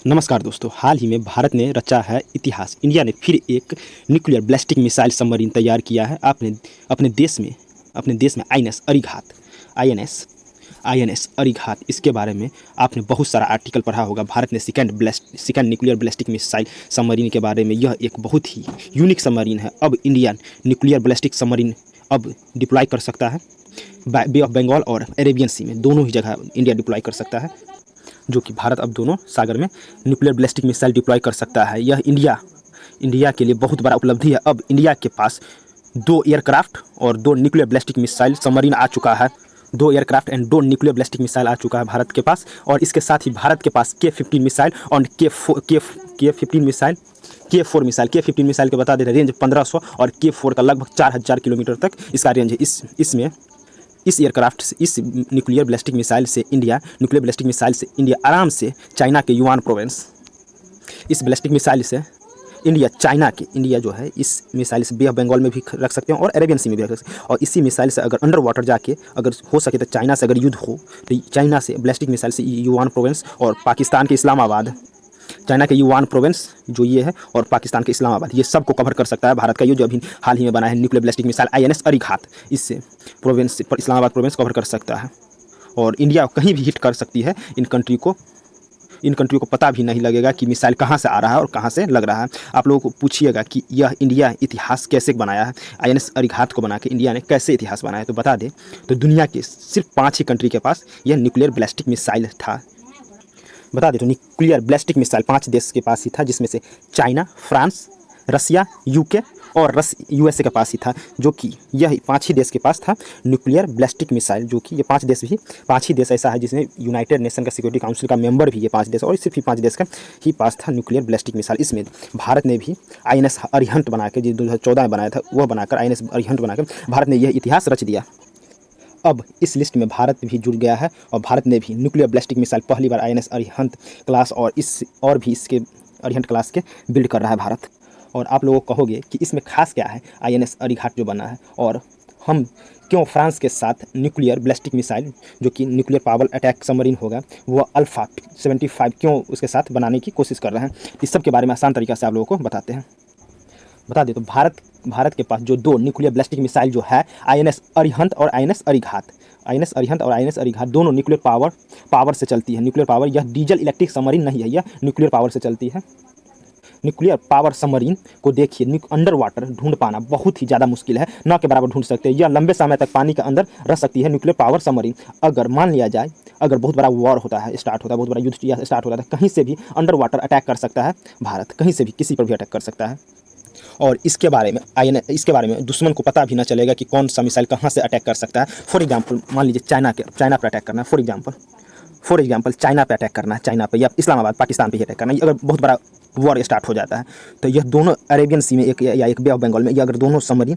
नमस्कार दोस्तों, हाल ही में भारत ने रचा है इतिहास। इंडिया ने फिर एक न्यूक्लियर बैलिस्टिक मिसाइल सबमरीन तैयार किया है। आपने अपने देश में आईएनएस अरिघात इसके बारे में आपने बहुत सारा आर्टिकल पढ़ा होगा। भारत ने second nuclear ballistic missile submarine के बारे में, यह एक बहुत ही यूनिक सबमरीन है। अब इंडिया न्यूक्लियर बैलिस्टिक सबमरीन अब डिप्लॉय कर सकता है बे ऑफ बंगाल और अरेबियन सी में, दोनों ही जगह इंडिया डिप्लॉय कर सकता है, जो कि भारत अब दोनों सागर में न्यूक्लियर बैलिस्टिक मिसाइल डिप्लॉय कर सकता है। यह इंडिया के लिए बहुत बड़ा उपलब्धि है। अब इंडिया के पास 2 एयरक्राफ्ट और 2 न्यूक्लियर बैलिस्टिक मिसाइल सबमरीन आ चुका है। 2 aircraft and 2 nuclear ballistic missile आ चुका है भारत के पास। और इसके साथ ही भारत के पास K-15 मिसाइल और K-15 मिसाइल के बता दें रेंज 1500 और K-4 का लगभग 4000 किलोमीटर तक इसका रेंज है। इस न्यूक्लियर बैलिस्टिक मिसाइल से इंडिया आराम से चाइना के युआन प्रोविंस, इस बैलिस्टिक मिसाइल से इंडिया जो है इस मिसाइल से बे ऑफ बंगाल में भी रख सकते हैं और अरेबियन सी में भी रख सकते हैं। और इसी मिसाइल से अगर अंडर वाटर जाके अगर हो सके तो चाइना से अगर युद्ध हो तो चाइना से बैलिस्टिक मिसाइल से युआन प्रोविंस और पाकिस्तान के इस्लामाबाद, चाइना के युआन प्रोविंस जो ये है और पाकिस्तान के इस्लामाबाद, ये सब को कवर कर सकता है भारत का ये जो अभी हाल ही में बना है nuclear ballistic missile INS Arighat. इससे प्रोविंस पर इस्लामाबाद प्रोविंस कवर कर सकता है और इंडिया कहीं भी हिट कर सकती है। इन कंट्री को पता भी नहीं लगेगा कि मिसाइल कहाँ से आ रहा है और कहाँ से लग रहा है। आप लोगों को पूछिएगा कि यह इंडिया इतिहास कैसे बनाया है, आईएनएस अरिघात को बना के इंडिया ने कैसे इतिहास बनाया। तो बता दें तो दुनिया के सिर्फ 5 ही कंट्री के पास यह न्यूक्लियर बैलिस्टिक मिसाइल था। बता दें तो न्यूक्लियर बैलिस्टिक मिसाइल 5 देश के पास ही था, जिसमें से चाइना, फ्रांस, रसिया, यूके और यूएसए के पास ही था, जो कि यह 5 ही देश के पास था न्यूक्लियर बैलिस्टिक मिसाइल। जो कि ये 5 ही देश ऐसा है जिसमें यूनाइटेड नेशन का सिक्योरिटी काउंसिल का मेंबर भी ये 5 देश, और सिर्फ ही 5 देश का ही पास था न्यूक्लियर बैलिस्टिक मिसाइल। इसमें भारत ने भी आईएनएस अरिहंत बना के, जो 2014 में बनाया था, वह बनाकर आईएनएस अरिहंत बनाकर भारत ने यह इतिहास रच दिया। अब इस लिस्ट में भारत भी जुड़ गया है और भारत ने भी न्यूक्लियर बैलिस्टिक मिसाइल पहली बार आईएनएस अरिहंत क्लास और भी इसके अरिहंत क्लास के बिल्ड कर रहा है भारत। और आप लोगों को कहोगे कि इसमें खास क्या है आईएनएस अरिघात जो बना है, और हम क्यों फ्रांस के साथ न्यूक्लियर बैलिस्टिक मिसाइल जो कि न्यूक्लियर पावर अटैक सबमरीन होगा वह अल्फा 75 क्यों उसके साथ बनाने की कोशिश कर रहे हैं, इस सब के बारे में आसान तरीक़ा से आप लोगों को बताते हैं। बता दें तो भारत के पास जो 2 न्यूक्लियर बैलिस्टिक मिसाइल जो है आईएनएस अरिहंत और आईएनएस अरिघात दोनों न्यूक्लियर पावर से चलती है। न्यूक्लियर पावर, यह डीजल इलेक्ट्रिक सबमरीन नहीं है, यह न्यूक्लियर पावर से चलती है। न्यूक्लियर पावर सबमरीन को देखिए, अंडर वाटर ढूंढ पाना बहुत ही ज़्यादा मुश्किल है, न के बराबर ढूंढ सकते हैं। यह लंबे समय तक पानी के अंदर रह सकती है न्यूक्लियर पावर सबमरीन। अगर मान लिया जाए, अगर बहुत बड़ा वॉर होता है, बहुत बड़ा युद्ध स्टार्ट होता है, कहीं से भी अंडर वाटर अटैक कर सकता है भारत, कहीं से भी किसी पर भी अटैक कर सकता है। और इसके बारे में दुश्मन को पता भी ना चलेगा कि कौन सा मिसाइल कहाँ से अटैक कर सकता है। फॉर एग्जांपल मान लीजिए चाइना पर अटैक करना है, फॉर एग्जांपल चाइना पे अटैक करना है, चाइना पे या इस्लामाबाद पाकिस्तान पे ही अटैक करना है। अगर बहुत बड़ा वॉर स्टार्ट हो जाता है तो यह दोनों अरेबियन सी में एक बे ऑफ बंगाल में, या अगर दोनों सबमरीन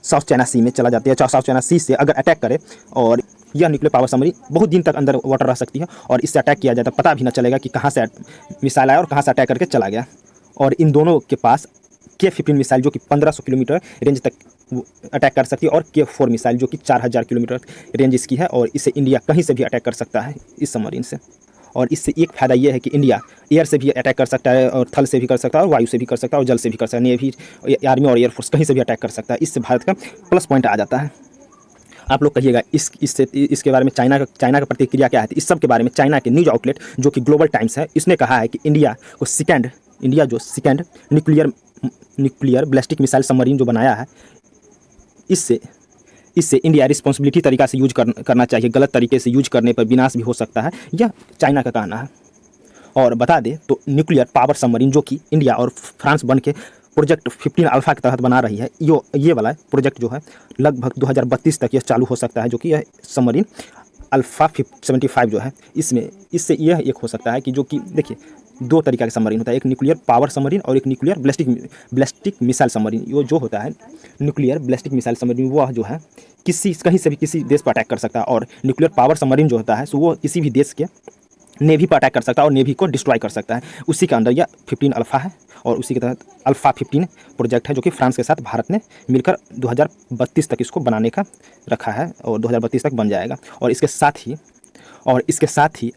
साउथ चाइना सी में चला जाती है, साउथ चाइना सी से अगर अटैक करे, और यह न्यूक्लियर पावर सबमरीन बहुत दिन तक अंदर वाटर रह सकती है और इससे अटैक किया जाता है, पता भी ना चलेगा कि कहाँ से मिसाइल आया और कहाँ से अटैक करके चला गया। और इन दोनों के पास K-15 मिसाइल जो कि 1500 किलोमीटर रेंज तक अटैक कर सकती है, और K-4 मिसाइल जो कि 4000 किलोमीटर रेंज इसकी है, और इससे इंडिया कहीं से भी अटैक कर सकता है इस सबमरीन से। और इससे एक फ़ायदा ये है कि इंडिया एयर से भी अटैक कर सकता है, और थल से भी कर सकता है, और वायु से भी कर सकता है, और जल से भी कर सकता है। नेवी, आर्मी और एयरफोर्स कहीं से भी अटैक कर सकता है। इससे भारत का प्लस पॉइंट आ जाता है। आप लोग कहिएगा इसके बारे में चाइना का प्रतिक्रिया क्या है। इस सब के बारे में चाइना के न्यूज़ आउटलेट जो कि ग्लोबल टाइम्स है, इसने कहा है कि इंडिया जो second nuclear ballistic missile submarine जो बनाया है, इससे इंडिया रिस्पॉन्सिबिलिटी तरीक़ा से यूज करना चाहिए। गलत तरीके से यूज करने पर विनाश भी हो सकता है, यह चाइना का कहना है। और बता दें तो न्यूक्लियर पावर सबमरीन जो कि इंडिया और फ्रांस बन के प्रोजेक्ट 15 अल्फा के तहत बना रही है, ये वाला प्रोजेक्ट जो है लगभग 2032 तक यह चालू हो सकता है। जो कि यह सबमरीन अल्फा 75 जो है, इससे यह एक हो सकता है कि जो कि देखिए 2 तरीक़ा के सबमरीन होता है, एक न्यूक्लियर पावर सबमरीन और एक न्यूक्लियर बैलिस्टिक मिसाइल सबमरीन। ये जो होता है न्यूक्लियर बैलिस्टिक मिसाइल सबमरीन, वह जो है कहीं से भी किसी देश पर अटैक कर सकता है, और न्यूक्लियर पावर सबमरीन जो होता है सो वो किसी भी देश के नेवी पर अटैक कर सकता है और नेवी को डिस्ट्रॉय कर सकता है। उसी के अंदर यह 15 अल्फा है, और उसी के तहत अल्फा 15 प्रोजेक्ट है जो कि फ्रांस के साथ भारत ने मिलकर 2032 तक इसको बनाने का रखा है, और 2032 तक बन जाएगा। और इसके साथ ही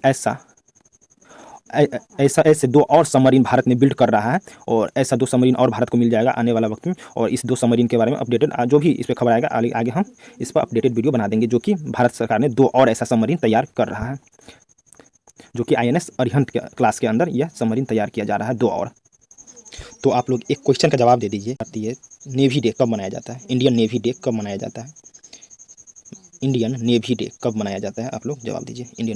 ऐसा ऐसे 2 और सबमरीन भारत में बिल्ड कर रहा है और ऐसा 2 सबमरीन और भारत को मिल जाएगा आने वाला वक्त में। और इस 2 सबमरीन के बारे में अपडेटेड जो भी इस पर खबर आएगा आगे हम इस पर अपडेटेड वीडियो बना देंगे, जो कि भारत सरकार ने 2 और ऐसा सबमरीन तैयार कर रहा है, जो कि INS अरिहंत के क्लास के अंदर यह सबमरीन तैयार किया जा रहा है 2 और। तो आप लोग एक क्वेश्चन का जवाब दे दीजिए, आती है नेवी डे कब मनाया जाता है, इंडियन नेवी डे कब मनाया जाता है, इंडियन नेवी डे कब मनाया जाता है, आप लोग जवाब दीजिए। इंडियन